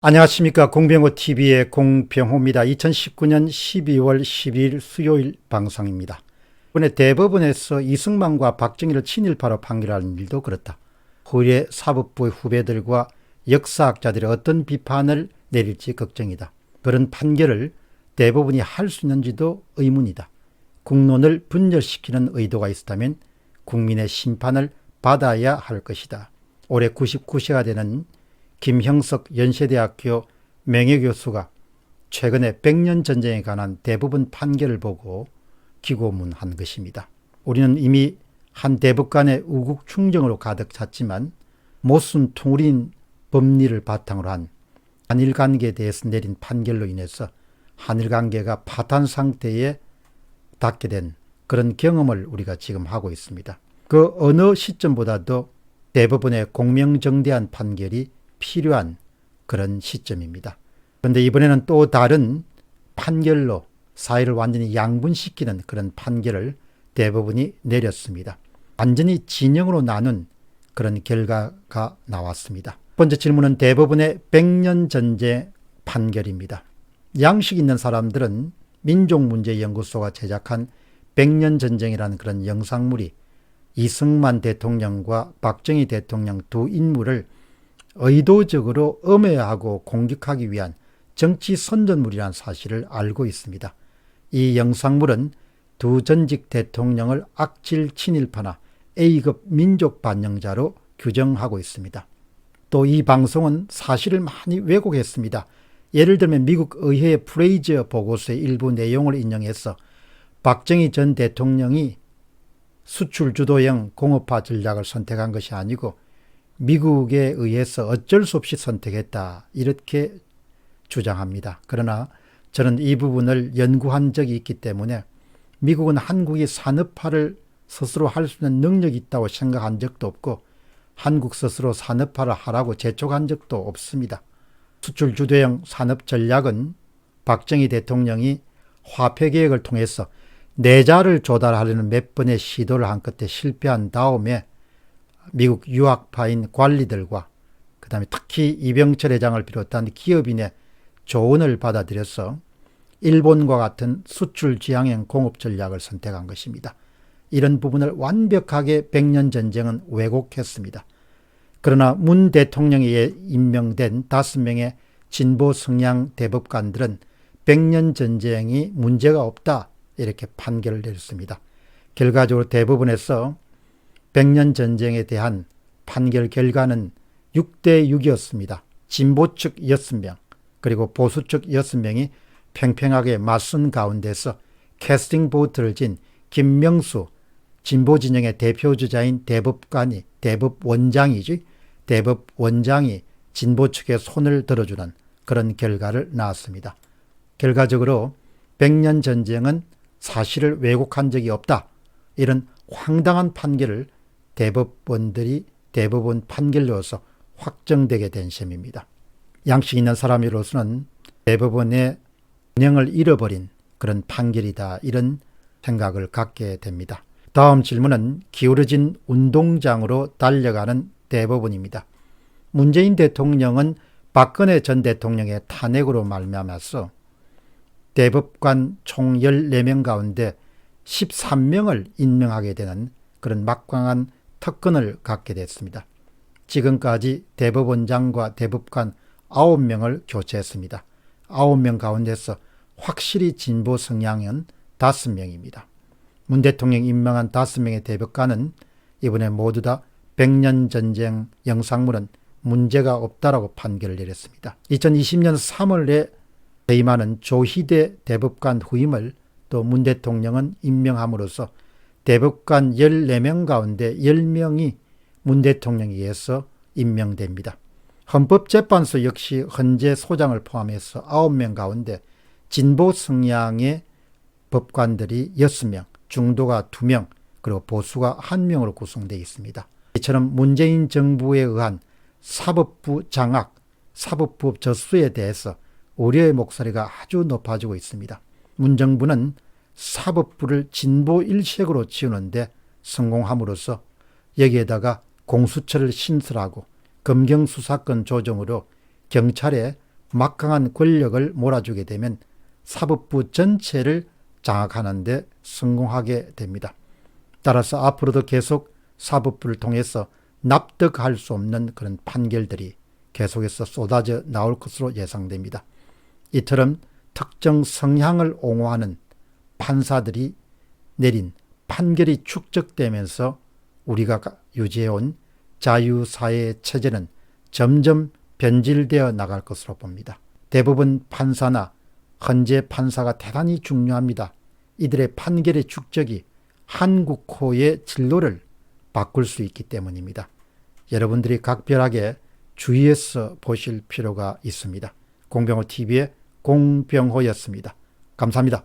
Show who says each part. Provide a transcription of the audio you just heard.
Speaker 1: 안녕하십니까. 공병호TV의 공병호입니다. 2019년 12월 12일 수요일 방송입니다. 이번에 대법원에서 이승만과 박정희를 친일파로 판결하는 일도 그렇다. 후에 사법부의 후배들과 역사학자들이 어떤 비판을 내릴지 걱정이다. 그런 판결을 대법원이 할 수 있는지도 의문이다. 국론을 분열시키는 의도가 있었다면 국민의 심판을 받아야 할 것이다. 올해 99세가 되는 김형석 연세대학교 명예교수가 최근에 백년 전쟁에 관한 대법원 판결을 보고 기고문한 것입니다. 우리는 이미 한 대법관의 우국 충정으로 가득 찼지만 모순 퉁우린 법리를 바탕으로 한 한일관계에 대해서 내린 판결로 인해서 한일관계가 파탄 상태에 닿게 된 그런 경험을 우리가 지금 하고 있습니다. 그 어느 시점보다도 대법원의 공명정대한 판결이 필요한 그런 시점입니다. 그런데 이번에는 또 다른 판결로 사회를 완전히 양분시키는 그런 판결을 대법원이 내렸습니다. 완전히 진영으로 나눈 그런 결과가 나왔습니다. 첫 번째 질문은 대법원의 백년전쟁 판결입니다. 양식 있는 사람들은 민족문제연구소가 제작한 백년전쟁이라는 그런 영상물이 이승만 대통령과 박정희 대통령 두 인물을 의도적으로 음해하고 공격하기 위한 정치 선전물이라는 사실을 알고 있습니다. 이 영상물은 두 전직 대통령을 악질 친일파나 A급 민족 반영자로 규정하고 있습니다. 또 이 방송은 사실을 많이 왜곡했습니다. 예를 들면 미국 의회의 프레이저 보고서의 일부 내용을 인용해서 박정희 전 대통령이 수출 주도형 공업화 전략을 선택한 것이 아니고 미국에 의해서 어쩔 수 없이 선택했다, 이렇게 주장합니다. 그러나 저는 이 부분을 연구한 적이 있기 때문에 미국은 한국이 산업화를 스스로 할 수 있는 능력이 있다고 생각한 적도 없고 한국 스스로 산업화를 하라고 재촉한 적도 없습니다. 수출 주도형 산업 전략은 박정희 대통령이 화폐 개혁을 통해서 내자를 조달하려는 몇 번의 시도를 한 끝에 실패한 다음에 미국 유학파인 관리들과 그 다음에 특히 이병철 회장을 비롯한 기업인의 조언을 받아들여서 일본과 같은 수출 지향형 공업 전략을 선택한 것입니다. 이런 부분을 완벽하게 백년전쟁은 왜곡했습니다. 그러나 문 대통령에 임명된 5명의 진보 성향 대법관들은 백년전쟁이 문제가 없다, 이렇게 판결을 내렸습니다. 결과적으로 대법원에서 백년전쟁에 대한 판결 결과는 6대6이었습니다. 진보 측 6명 그리고 보수 측 6명이 팽팽하게 맞선 가운데서 캐스팅 보트를 진 김명수 진보 진영의 대표주자인 대법원장이 진보 측의 손을 들어주는 그런 결과를 낳았습니다. 결과적으로 백년전쟁은 사실을 왜곡한 적이 없다, 이런 황당한 판결을 대법원들이 대법원 판결로서 확정되게 된 셈입니다. 양식 있는 사람으로서는 대법원의 균형을 잃어버린 그런 판결이다, 이런 생각을 갖게 됩니다. 다음 질문은 기울어진 운동장으로 달려가는 대법원입니다. 문재인 대통령은 박근혜 전 대통령의 탄핵으로 말미암아서 대법관 총 14명 가운데 13명을 임명하게 되는 그런 막강한 특권을 갖게 됐습니다. 지금까지 대법원장과 대법관 9명을 교체했습니다. 9명 가운데서 확실히 진보 성향은 5명입니다. 문 대통령 임명한 5명의 대법관은 이번에 모두 다 백년전쟁 영상물은 문제가 없다라고 판결을 내렸습니다. 2020년 3월에 퇴임하는 조희대 대법관 후임을 또 문 대통령은 임명함으로써 대법관 14명 가운데 10명이 문 대통령에 의해서 임명됩니다. 헌법재판소 역시 헌재 소장을 포함해서 9명 가운데 진보 성향의 법관들이 6명, 중도가 2명, 그리고 보수가 1명으로 구성되어 있습니다. 이처럼 문재인 정부에 의한 사법부 장악, 사법부 저수에 대해서 우려의 목소리가 아주 높아지고 있습니다. 문 정부는 사법부를 진보 일색으로 지우는데 성공함으로써 여기에다가 공수처를 신설하고 검경수사권 조정으로 경찰에 막강한 권력을 몰아주게 되면 사법부 전체를 장악하는 데 성공하게 됩니다. 따라서 앞으로도 계속 사법부를 통해서 납득할 수 없는 그런 판결들이 계속해서 쏟아져 나올 것으로 예상됩니다. 이처럼 특정 성향을 옹호하는 판사들이 내린 판결이 축적되면서 우리가 유지해온 자유사회의 체제는 점점 변질되어 나갈 것으로 봅니다. 대부분 판사나 헌재 판사가 대단히 중요합니다. 이들의 판결의 축적이 한국호의 진로를 바꿀 수 있기 때문입니다. 여러분들이 각별하게 주의해서 보실 필요가 있습니다. 공병호TV의 공병호였습니다. 감사합니다.